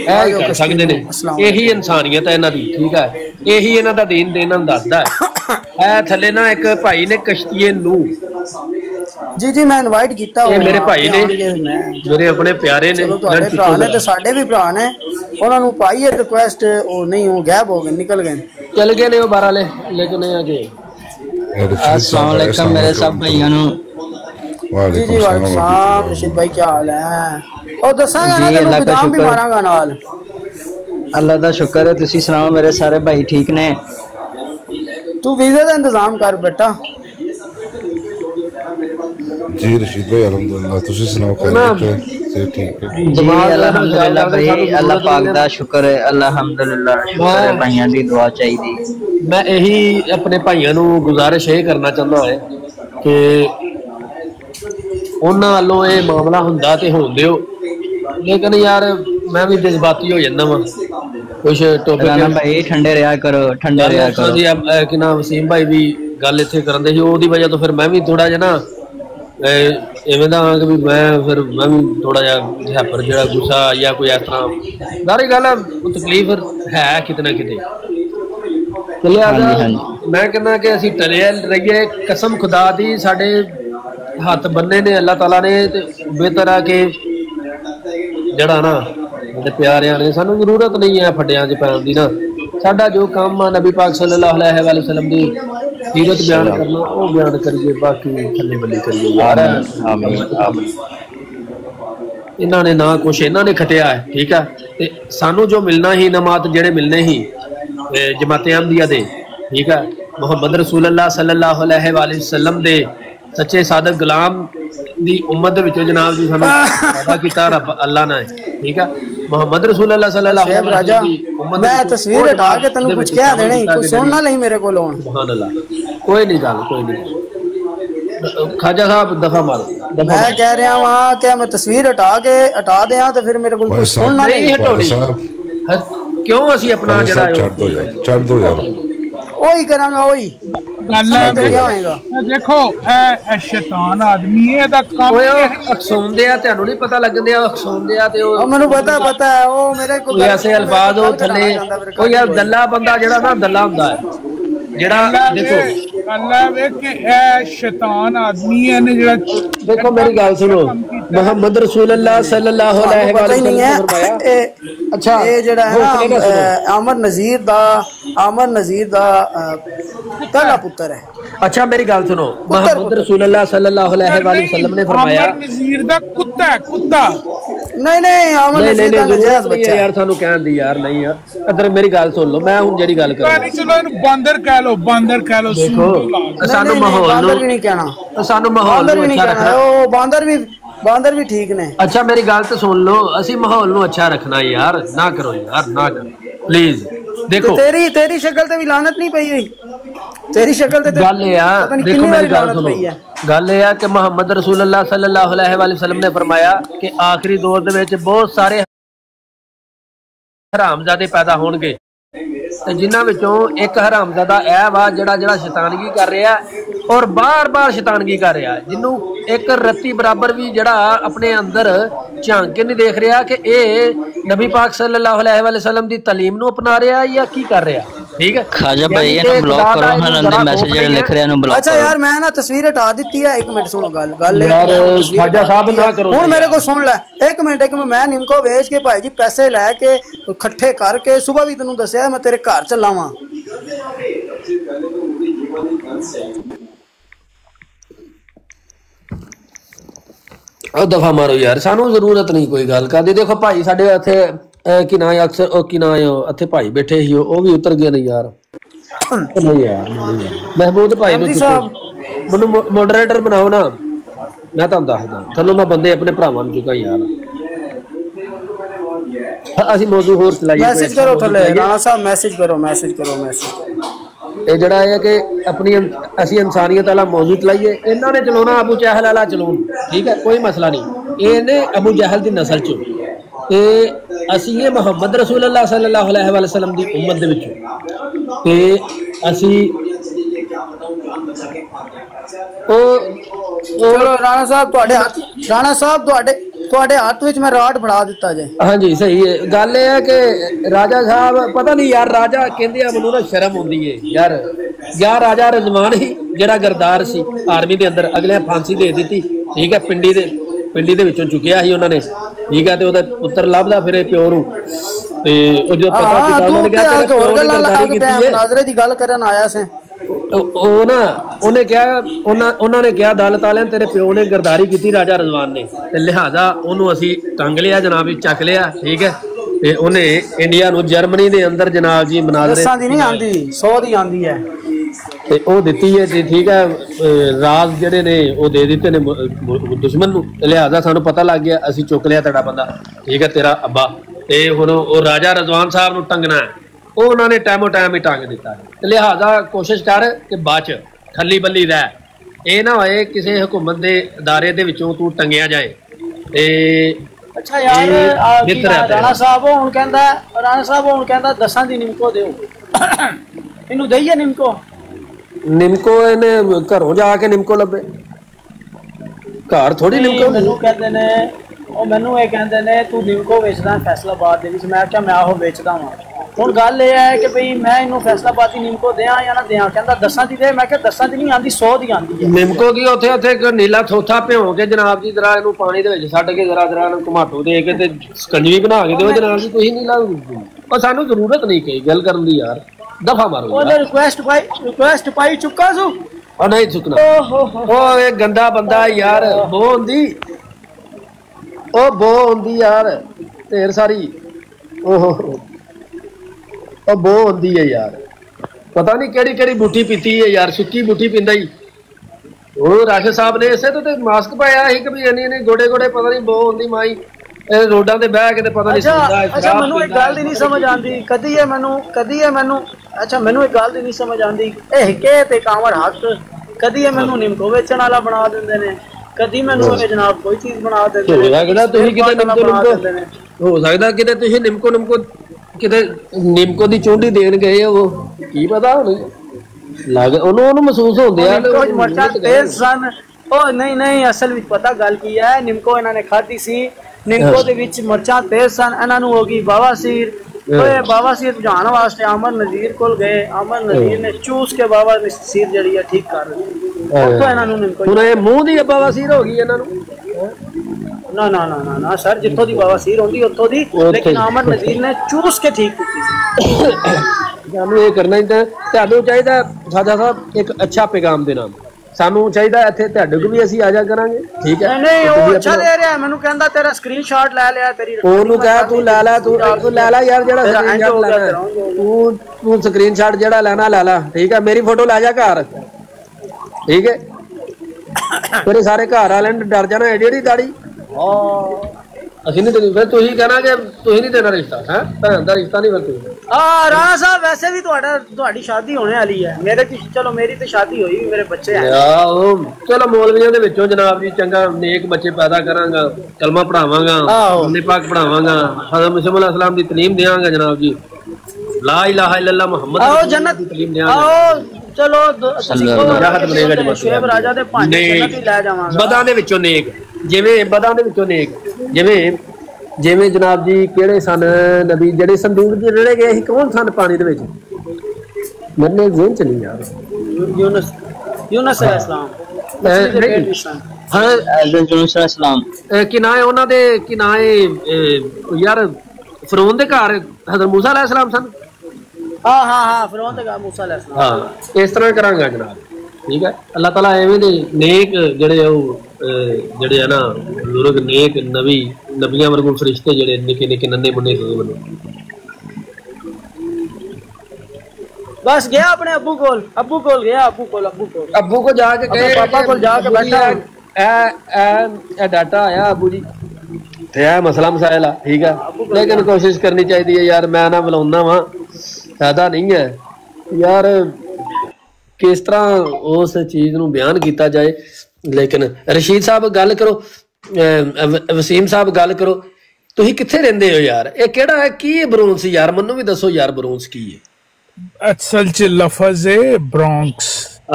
ਇਹ ਕਰ ਸਕਦੇ ਨੇ ਇਹੀ ਇਨਸਾਨੀਅਤ ਹੈ ਇਹਨਾਂ ਦੀ ਠੀਕ ਹੈ ਇਹੀ ਇਹਨਾਂ ਦਾ ਦੀਨ ਦੇਣ ਦੱਸਦਾ ਹੈ ਇਹ ਥੱਲੇ ਨਾ ਇੱਕ ਭਾਈ ਨੇ ਕਸ਼ਤੀਏ ਨੂੰ जी मैं इनवाइट कीता ਇਹ ਮੇਰੇ ਭਾਈ ਨੇ ਮੇਰੇ ਆਪਣੇ ਪਿਆਰੇ ਨੇ ਤੁਹਾਡੇ ਭਰਾ ਨੇ ਤੇ ਸਾਡੇ ਵੀ ਭਰਾ ਨੇ ਉਹਨਾਂ ਨੂੰ ਪਾਈ ਹੈ ਰਿਕੁਐਸਟ ਉਹ ਨਹੀਂ ਉਹ ਗਾਇਬ ਹੋ ਗਏ ਨਿਕਲ ਗਏ ਚਲ ਗਏ ਨੇ ਉਹ 12 ਲੇਕਿਨ ਆ ਗਏ अस्सलाम वालेकुम मेरे सब भाइयों नु जी जी वालेकुम सलाम रशीद भाई क्या हाल है और दसांगा ना तेनू बिदाम भी मारांगा नाल अल्लाह दा शुक्र है तुसी सुनाओ मेरे सारे भाई ठीक ने तू वीज़े दा इंतजाम कर बेटा जी रशीद भाई अल्हम्दुलिल्लाह तुसी सुनाओ खैरियत से ठीक है जी अल्हम्दुलिल्लाह भाई अल्लाह पाक दा शुक्र है अल्हम्दुलिल्लाह शुक्र है भाइयां दी दुआ चाहिदी मैं यही अपने भाइयों नु गुजारिश ये करना चाहता है कि ਉਹਨਾਂ ਵੱਲੋਂ ਇਹ ਮਾਮਲਾ ਹੁੰਦਾ ਤੇ ਹੋਣ ਦਿਓ ਲੇਕਿਨ ਯਾਰ ਮੈਂ ਵੀ ਜਜ਼ਬਾਤੀ ਹੋ ਜਾਂਦਾ ਵਾਂ ਕੁਝ ਟੌਪਿਕ ਨਾ ਭਾਈ ਠੰਡੇ ਰਿਹਾ ਕਰੋ ਜੀ ਕਿ ਨਾ ਵਸੀਮ ਭਾਈ ਵੀ ਗੱਲ ਇੱਥੇ ਕਰਨ ਦੇ ਸੀ ਉਹਦੀ ਵਜ੍ਹਾ ਤੋਂ ਫਿਰ ਮੈਂ ਵੀ ਥੋੜਾ ਜਿਹਾ ਨਾ ਐਵੇਂ ਦਾ ਕਿ ਵੀ ਮੈਂ ਵੀ ਥੋੜਾ ਜਿਹਾ ਹੈਪਰ ਜਿਹੜਾ ਗੁੱਸਾ ਜਾਂ ਕੋਈ ਇਸ ਤਰ੍ਹਾਂ ਸਾਰੀ ਗੱਲ ਤਕਲੀਫ ਹੈ ਕਿਤੇ ਨਾ ਕਿਤੇ ਚਲਿਆ ਮੈਂ ਕਹਿੰਦਾ ਕਿ ਅਸੀਂ ਟਲੇ ਰਹੀਏ ਕਸਮ ਖੁਦਾ ਦੀ ਸਾਡੇ ਹੱਥ ਬੰਨੇ ਨੇ ਅੱਲਾਹ ਤਾਲਾ ਨੇ ਤੇ ਬਿਹਤਰ ਆ ਕਿ ਜਿਹੜਾ ਨਾ ਸਾਡੇ ਪਿਆਰਿਆਂ ਨੇ ਸਾਨੂੰ ਜ਼ਰੂਰਤ ਨਹੀਂ ਹੈ ਫੱਡਿਆਂ 'ਚ ਪੈਣ ਦੀ ਨਾ ਸਾਡਾ ਜੋ ਕੰਮ ਆ ਨਬੀ ਪਾਕ ਸੱਲੱਲਾਹੁ ਅਲੈਹਿ ਵਸੱਲਮ ਦੀ ਸੀਰਤ ਬਿਆਨ ਕਰਨਾ ਉਹ ਬਿਆਨ ਕਰੀਏ ਬਾਕੀ ਥੱਲੇ ਬੱਲੇ ਕਰੀਏ ਯਾਰ ਇਹਨਾਂ ਨੇ ਨਾ ਕੁਛ ਇਹਨਾਂ ਨੇ ਖਟਿਆ ਹੈ ਠੀਕ ਆ ਤੇ ਸਾਨੂੰ ਜੋ ਮਿਲਣਾ ਹੀ ਨਮਾਤ ਜਿਹੜੇ ਮਿਲਨੇ ਹੀ ਜਮਾਤ ਅਹਿਮਦੀਆ ਦੇ ਠੀਕ ਆ ਮੁਹੰਮਦ ਰਸੂਲullah ਸੱਲੱਲਾਹੁ ਅਲੈਹਿ ਵਸੱਲਮ ਦੇ सच्चे सादक गुलाम दी उम्मत दे विचों जनाब जी सानू पैदा कीता रब अल्लाह ने ठीक है मोहम्मद रसूलullah सल्लल्लाहु अलैहि वसल्लम मैं तस्वीर हटा के तन्नू कुछ कह देना ही कुछ सुन ना नहीं मेरे को लोन सुभान अल्लाह कोई नहीं ख्वाजा साहब दफा मारो मैं कह रहा वहां क्या मैं तस्वीर हटा दें तो फिर मेरे को कुछ सुन ना नहीं हटोनी क्यों ਅਸੀਂ ਆਪਣਾ ਜਿਹੜਾ ਛੱਡ ਦੋ ਯਾਰ ओही करांगा ओही देखो शैतान आदमी है दा काम अकसौंदे आ ਤੁਹਾਨੂੰ ਨਹੀਂ ਪਤਾ ਲੱਗਦੇ ਆ ਅਕਸੌਂਦੇ ਆ ਤੇ ਉਹ ਮੈਨੂੰ ਪਤਾ ਹੈ ਉਹ ਮੇਰੇ ਕੋਲ ਐਸੇ ਅਲਫਾਜ਼ ਉਹ ਥੱਲੇ ਉਹ ਯਾਰ ਦੱਲਾ ਬੰਦਾ ਜਿਹੜਾ ਨਾ ਦੱਲਾ ਹੁੰਦਾ ਹੈ ਜਿਹੜਾ ਦੇਖੋ गल है कि ए शैतान आदमी है ने जेड़ा देखो मेरी गल सुनो मोहम्मद रसूलुल्लाह सल्लल्लाहु अलैहि वसल्लम ने फरमाया अच्छा ये जेड़ा है ना आमर नजीर दा पहला पुत्र है। अच्छा मेरी गल सुनो मोहम्मद रसूलुल्लाह सल्लल्लाहु अलैहि वसल्लम ने फरमाया आमर नजीर दा कुत्ता है कुत्ता नहीं आमर नजीर दा नजायज बच्चा यार सानू कहन दी यार नहीं यार इधर मेरी गल सुन लो मैं हुन जेडी गल कर नहीं चलो इनु बंदर कह लो देखो सानू माहौल बंदर भी नहीं कहना सानू माहौल भी नहीं कहना ओ बांदर भी ठीक ने। अच्छा मेरी गल तो सुन लो असी माहौल नु अच्छा रखना यार ना करो प्लीज देखो तेरी शक्ल ते भी लानत नहीं पई हुई तेरी शक्ल ते गल यार देखो मेरी गल सुनो गल है कि मोहम्मद रसूलुल्लाह सल्लल्लाहु अलैहि वसल्लम ने फरमाया कि आखिरी दौर दे विच बहुत सारे हरामजादे पैदा होणगे ते जिन्हां विचों एक हरामजादा ऐ वा जेड़ा शैतानगी कर रहा और बार शैतानगी कर रहा जिन्नू एक रत्ती बराबर भी जेड़ा अपने अंदर झांक के नहीं देख रहा कि ए नबी पाक सल्लल्लाहु अलैहि वसल्लम दी तालीम नू अपना रहा या की कर रहा। ठीक है खाजा भाई ये ना ब्लॉक करो ना नंदे मैसेज जेड़े लिख रहे हैं ब्लॉक। अच्छा यार मैं ना तस्वीर हटा दी है। एक मिनट सुनो गल यार खाजा साहब ना करो हुन मेरे को सुन ले एक मिनट मैं इनको भेज के भाई जी पैसे लेके इकट्ठे करके सुबह भी तेनू दस्या मैं तेरे घर चला वा। दफा मारो यार सानू जरूरत नहीं कोई गल करदी। देखो भाई साडे इत्थे कि ना अक्सर कि ना इत्थे भाई बैठे ही वो भी उतर गए नहीं यार नहीं यार महमूद भाई मैनू मॉडरेटर बनाओ ना मैं तुहानू दसदा चलो मैं बंदे अपने भरावां नूं चुका यार असीं मौजू होर चलाइए मैसेज करो थल्ले राणा साहब मैसेज करो ये जड़ा है कि अपनी असी इंसानियत वाला मौजू चलाइए इन्हों ने चलाना अबू जहल वाला चलाउन ठीक है कोई मसला नहीं ये ने अबू जहल की नस्ल चो ते असी ये मोहम्मद रसूलुल्लाह सल्लल्लाहु अलैहि वसल्लम की उम्मत दे विचों ते असी चलो राणा साहब तुहाडे हाथ विच मैं राड फड़ा दिता जे। हाँ जी सही है गल है कि राजा साहब पता नहीं यार राजा कहंदे आ मैनूं ना शर्म आउंदी है यार राजा रजमान ही जेड़ा गरदार सी आर्मी दे अंदर अगले फांसी दे दी ठीक है पिंडी दे विचों चुकिया ही उन्होंने ठीक है ते ओदा पुत्र लभदा फिरे प्यो नूं ते ओ जो पता पिता उन्होंने कहा तेरा प्यो ने गरदारी कीती है नाजरे दी गल करन आया से उन्हें क्या अदालत वाले तेरे प्यो ने गरदारी की राजा रजवान ने लिहाजा उन्होंने असी टंग लिया जनाब चक लिया ठीक है ते उन्हें इंडिया नूं जर्मनी दे अंदर जनाब जी मुनाज़रे नहीं आंदी 100 दी आंदी है ते ओ दित्ती है ठीक है राज जेडे ने ओ दे दिते ने दुश्मन नूं लिहाजा सानू पता लग गया असी चुक लिया तेरा बंदा ठीक है तेरा अब्बा ते हुण ओ राजा रजवान साहब नूं टंगना है उन्होंने टाइमो टाइम ही टंग दिता लिहाजा कोशिश कर कि बाद च खली बल्ली रह ये ना होए किसी हुकूमत के अदारे दे विचों तू टंगिया जाए ते अच्छा यार राणा साहब हुण कहंदा 10 दी निमको दिओ इनू दईए निमको इने घरों जाके निमको लभे घर थोड़ी निमको मैनू कहंदे ने ओ मैनू ये कहंदे ने तू निमको वेचदा फैसलाबाद दे विच मैं क्या मैं आहो बेचदा वां हुण गल ये है कि भाई मैं इनू फैसलाबाद दी निमको दें या ना दें कहंदा 10 दी दे मैं क्या 10 दी नहीं आंदी 100 दी आंदी है निमको की उत्थे एक नीला थोथा भिओ के जनाब जी जरा इनू पानी दे विच सट के जरा टमाटो दे के ते स्कंजवी बना के दिओ जनाब जी तुसीं नीला और सानू जरूरत नहीं कही गल करन दी यार दफा मारो ओने रिक्वेस्ट पाई चुका सू और नहीं चुकना ओ एक गंदा बंदा यार बो होंदी यार ढेर सारी ओहो बो होंदी है यार पता नहीं केड़ी बूटी पीती है यार सुक्की बूटी पींदा ही वो राशिद साहब ने इसे तो मास्क पाया ही कभी इन्नी गोडे पता नहीं बो होंदी माई रोडा ते बह के पता नहीं अच्छा मैनू एक गल दी नहीं समझ आंदी कदी है मैनू अच्छा मैनू एक गल दी नहीं समझ आंदी ए हिके ते कांवड़ हक कदी है मैनू निमको वेचण वाला बना दिंदे ने कदी मैनू जनाब कोई चीज बना दिंदे ने हो सकदा तुसीं किते हो सकदा किते तुसीं निमको किते निमको दी चूंडी देन गए वो की पता लग उन्होंने महसूस होंदे आ मर्चा तेज सन ओ नहीं असल विच पता गल की है निमको इन्होंने खाधी सी निमको दे विच मर्चा तेज सन इन्हां नूं हो गई बवासीर ओए बाबा सीर जान वास्ते अमर नजीर कोल गए, अमर नजीर ने चूस के बाबा सीर जड़ी है ठीक कर दी। तो इन्हां नूं ਹੁਣ ਇਹ ਮੂੰਹ ਦੀ ਬਾਬਾ ਸੀਰ ਹੋ ਗਈ ਇਹਨਾਂ ਨੂੰ। ना ना ना ना ना सर जितों दी बाबा सीर होंदी उत्तों दी, लेकिन अमर नजीर ने चूस के ठीक की। ਸਾਨੂੰ ਇਹ ਕਰਨਾ ਹੀ ਤਾਂ ਤੁਹਾਨੂੰ ਚਾਹੀਦਾ ਸਾਦਾ ਸਾਹਿਬ ਇੱਕ ਅੱਛਾ ਪੈਗਾਮ ਦੇਣਾ। ਸਾਨੂੰ ਚਾਹੀਦਾ ਇੱਥੇ ਤੁਹਾਡੇ ਕੋਲ ਵੀ ਅਸੀਂ ਆ ਜਾ ਕਰਾਂਗੇ, ਠੀਕ ਹੈ? नहीं वो अच्छा दे रहा है, मैनू कहंदा तेरा स्क्रीनशॉट ले लिया तेरी। ਉਹਨੂੰ ਕਹਿ ਤੂੰ ਲੈ ਲੈ, ਤੂੰ ਲੈ ਲੈ ਯਾਰ ਜਿਹੜਾ ਸਕਰੀਨਸ਼ਾਟ ਲੈਣਾ, ਤੂੰ ਸਕਰੀਨਸ਼ਾਟ ਜਿਹੜਾ ਲੈਣਾ ਲੈ ਲੈ, ਠੀਕ ਹੈ? ਮੇਰੀ ਫੋਟੋ ਲੈ ਜਾ ਘਰ, ਠੀਕ ਹੈ? ਤੇਰੇ ਸਾਰੇ ਘਰ ਵਾਲਿਆਂ ਨੇ ਡਰ ਜਾਣਾ ਜਿਹੜੀ ਦਾੜੀ। ਅਸੀਂ ਨਹੀਂ ਦੇਣੀ, ਫਿਰ ਤੁਸੀਂ ਕਹਿਣਾ ਕਿ ਤੁਸੀਂ ਨਹੀਂ ਦੇਣਾ ਰਿਸ਼ਤਾ, ਹੈ ਭੈਣ ਦਾ ਰਿਸ਼ਤਾ ਨਹੀਂ। ਫਿਰ ਤੁਸੀਂ राणा साहब वैसे भी ਤੁਹਾਡੀ शादी होने वाली है, मेरे की चलो मेरी तो शादी हुई, मेरे बच्चे हैं। ਚਲੋ ਮੌਲਵੀਆਂ ਦੇ ਵਿੱਚੋਂ ਜਨਾਬ ਜੀ ਚੰਗਾ ਨੇਕ ਬੱਚੇ ਪੈਦਾ ਕਰਾਂਗਾ, ਕਲਮਾ ਪੜਾਵਾਂਗਾ, ਅੰਨੇ ਪਾਕ ਪੜਾਵਾਂਗਾ, ਹਜ਼ਰਤ ਮੁਹੰਮਦ ਸੱਲੱਲਾਹੁ ਦੀ ਤਾਲੀਮ ਦੇਵਾਂਗਾ ਜਨਾਬ ਜੀ, ਲਾ ਇਲਾਹਾ ਇल्लल्लाह ਮੁਹੰਮਦ ਦੀ ਤਾਲੀਮ ਦੇਵਾਂਗਾ। ਚਲੋ ਸ਼ੇਬ ਰਾਜਾ ਦੇ ਭਾਂਡੇ ਜੰਨਤ ਹੀ ਲੈ ਜਾਵਾਂਗਾ। ਬਦਾਂ ਦੇ ਵਿੱਚੋਂ ਨੇਕ, ਜਿਵੇਂ ਬਦਾਂ ਦੇ ਵਿੱਚੋਂ ਨੇਕ, ਜਿਵੇਂ ਜਨਾਬ ਜੀ ਕਿਹੜੇ ਸਨ ਨਬੀ ਜਿਹੜੇ ਸੰਦੂਕ ਚ ਜਿਹੜੇ ਗਏ ਸੀ, ਕੌਣ ਸਨ ਪਾਣੀ ਦੇ ਵਿੱਚ? ਮੈਨੂੰ ਜ਼ਹਿਨ ਚ ਨਹੀਂ ਯਾਰ। ਯੂਨਸ अलैहिस्सलाम ਕਿ ਨਾ ਉਹਨਾਂ ਦੇ ਕਿ ਨਾ ਯਾਰ ਫਿਰੌਨ ਦੇ ਘਰ ਹਜ਼ਰਤ ਮੂਸਾ अलैहिस्सलाम ਸਨ। हाँ हाँ हाँ फिरौन ते मूसा अलैहिस्सलाम। हाँ इस तरह करांगा जनाब, ठीक है? अल्लाह ताला एवें दे नेक जेड़े जेड़े है ना बुजुर्ग नेक नबी नबियां वर्गू फरिश्ते जेड़े निके निके नन्हे मुन्ने से बने। बस गया अपने अब्बू कोल गया, अब्बू को जाके कहे, पापा कोल जाके बैठा ए डाटा आया अब्बू जी ते ए मसला मसाइल आ, ठीक है? लेकिन कोशिश करनी चाहिए यार, मैं ना बुलाउंदा वां, फायदा नहीं है यार किस तरह उस चीज नूं बयान किया जाए। लेकिन रशीद साहब गल करो, वसीम साहब गल करो, तुसीं कित्थे रहिंदे हो यार? ये केड़ा है की ब्रोंस यार? मन्नू भी दसो यार ब्रोंस की है? असल च लफज है ब्रोंक्स।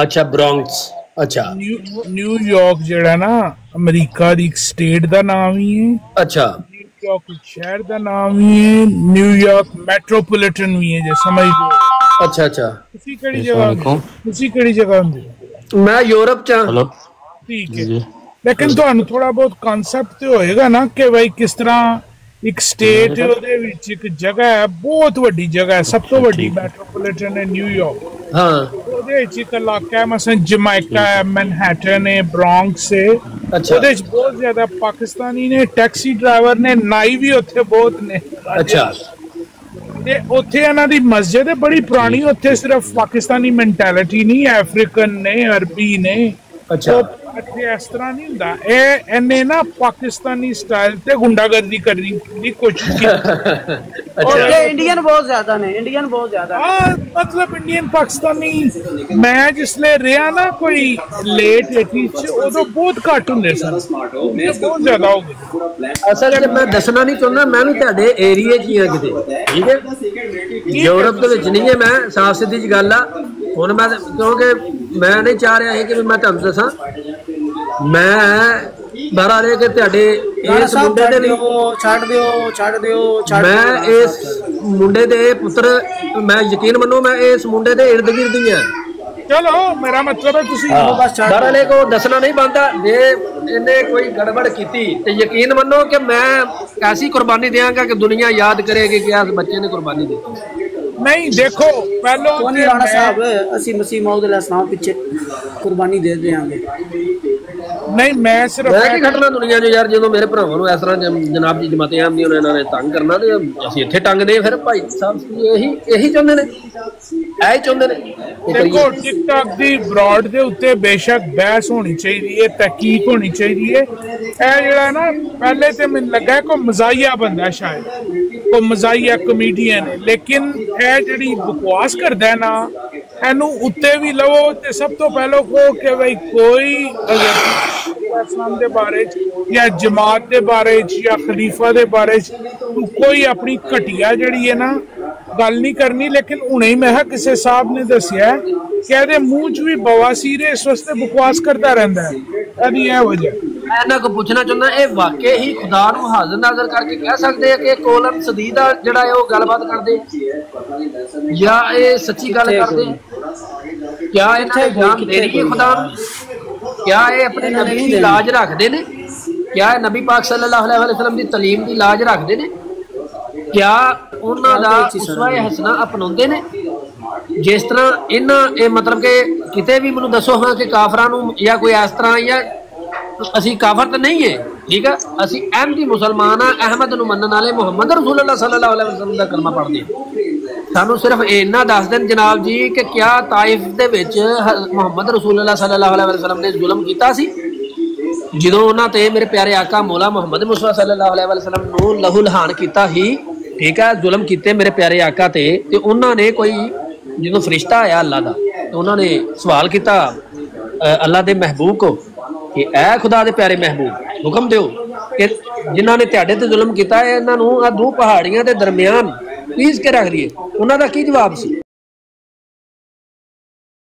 अच्छा ब्रोंक्स, अच्छा। न्यूयॉर्क जेड़ा ना अमेरिका दी एक स्टेट दा नाम ही है। अच्छा। न्यूयॉर्क शहर दा नाम ही है, न्यूयॉर्क मेट्रोपॉलिटन भी है, जे समझ लो। अच्छा अच्छा। तुसी केड़ी जगह होंदे? मैं यूरोप च। ठीक है, लेकिन ਤੁਹਾਨੂੰ थोड़ा बहुत कॉन्सेप्ट तो होएगा ना कि भाई किस तरह एक स्टेट ਉਹਦੇ ਵਿੱਚ ਇੱਕ ਜਗ੍ਹਾ ਹੈ, ਬਹੁਤ ਵੱਡੀ ਜਗ੍ਹਾ ਹੈ, ਸਭ ਤੋਂ ਵੱਡੀ ਮੈਟਰੋਪੋਲੀਟਨ ਹੈ ਨਿਊਯਾਰਕ। ਹਾਂ ਉਹਦੇ ਵਿੱਚ ਇੱਕ ਇਲਾਕਾ ਹੈ ਮਸਲਨ ਜਮੈਕਾ ਹੈ, ਮੈਨਹੈਟਨ ਹੈ, ਬ੍ਰੌਂਕਸ ਹੈ। ਉਹਦੇ ਵਿੱਚ ਬਹੁਤ ਜ਼ਿਆਦਾ ਪਾਕਿਸਤਾਨੀ ਨੇ, ਟੈਕਸੀ ਡਰਾਈਵਰ ਨੇ, ਨਾਈ ਵੀ ਉੱਥੇ ਬਹੁਤ ਨੇ। ਅੱਛਾ। ਤੇ ਉੱਥੇ ਇਹਨਾਂ ਦੀ ਮਸਜਿਦ ਹੈ ਬੜੀ ਪੁਰਾਣੀ, ਉੱਥੇ ਸਿਰਫ ਪਾਕਿਸਤਾਨੀ ਮੈਂਟੈਲਿਟੀ ਨਹੀਂ, ਅਫਰੀਕਨ ਨੇ, ਅਰਬੀ ਨੇ। ਅੱਛਾ। इस तरह नहीं हुंदा, इन्हें ना पाकिस्तानी स्टाइल ते गुंडागर्दी करने की कोशिश की। और इंडियन बहुत ज्यादा ने, इंडियन बहुत ज्यादा। मतलब इंडियन पाकिस्तानी मैं जिसले रहा ना कोई लेट 80s उदों बहुत घट हुंदे सन, बहुत ज्यादा हो गए। असल च मैं दसना नहीं चाहता, मैं भी तुहाडे एरिया च ही हां किते, ठीक है? यूरोप दे विच नहीं है, मैं साफ सीधी जी गल आ। हुण मैं क्योंकि मैं नहीं चाह रहा है कि मैं तुहानूं दसां, मैं बारा ले के तुहाडे इस मुंडे दे छड़ दियो मैं इस मुंडे दे पुत्र, मैं यकीन मनो मैं इस मुंडे दे इर्द गिर्द ही हां। चलो मेरा मतलब है तुसी बारा ले को दसना नहीं बनता, जे इन्हें कोई गड़बड़ कीती ते यकीन मनो कि मैं ऐसी कुर्बानी देंगा कि दुनिया याद करेगी कि इस बच्चे ने कुर्बानी दी। नहीं देखो पहले राणा साहब असि मसीह मौद अलैहिस्सलाम पीछे कुर्बानी दे देंगे। नहीं मैं सिर्फ की घटना दुनिया जो यार जो मेरे भरावां नूं इस तरह जनाब जी जमाते आम दी उन्होंने तंग करना ते असीं इत्थे टंगदे फिर भाई साहब यही चाहुंदे ने, ऐ चाहुंदे ने। देखो टिकटॉक दी ब्रॉड दे उत्ते बेशक बहस होनी चाहिए, तहकीक होनी चाहिए। ए जेड़ा ना पहले ते मैनूं लगा कोई मजाहिया बंदा, शायद कोई मजाहिया कॉमेडियन है, लेकिन ए जेड़ी बकवास करदा है ना एनू उत्ते भी लवो ते सब तो पहले को कि भाई कोई इस्लाम दे बारे या जमात दे बारे या खलीफा दे बारे कोई अपनी घटिया जड़ी है ना गल नहीं करनी। लेकिन हुणे ही मैं किसी साहब ने दसिया कि मुंह च भी बवासीर है, इस वास्ते बकवास करता रहता है, यह वजह। मैं इन्हां को पूछना चाਹੁंदा ये वाकई ही खुदा नूं हाज़िर नाज़िर करके कह सकते हैं कि कोलम सदी दा जिहड़ा है वो गलबात करदे या ये सच्ची गल करदे क्या इन्हां जान देनी है खुदा नूं क्या ये अपने नबी दी लाज रखदे ने क्या नबी पाक सल्लल्लाहु अलैहि वसल्लम दी तलीम दी लाज रखदे ने क्या उन्हां दा उसवा हसना अपनाउंदे ने जिस तरह इन्हां मतलब कि किते भी मैनूं दसो हाँ कि काफरां नूं या कोई इस तरह या असी काफर तो नहीं है ठीक है असी अहमदी मुसलमान हाँ अहमद नूं मनण वाले मुहम्मद रसूलुल्लाह सल्लल्लाहु अलैहि वसल्लम दा कलमा पढ़दे सानूं सिर्फ इन्ना दस देन जनाब जी कि क्या ताइफ दे विच मुहम्मद रसूलुल्लाह सल्लल्लाहु अलैहि वसल्लम ने जुल्म कीता सी ਜਦੋਂ ਉਹਨਾਂ ਤੇ ਮੇਰੇ ਪਿਆਰੇ ਆਕਾ ਮੌਲਾ ਮੁਹੰਮਦ ਮੁਸਤਫਾ ਸੱਲੱਲਾਹੁ ਅਲੈहि ਵਸੱਲਮ ਨੂੰ ਲਹੂ ਲਹਾਨ ਕੀਤਾ ਹੀ ठीक है जुल्म किते मेरे प्यारे आका ते उन्होंने कोई जो फरिश्ता आया अल्लाह का तो उन्होंने सवाल किया अल्लाह के महबूब को कि ऐ खुदा दे प्यारे महबूब हुक्म दो कि जिन्होंने तुहाडे ते जुल्म किया इन्हों दो पहाड़ियां के दरम्यान पीस के रख दिए उन्हों का की जवाब सी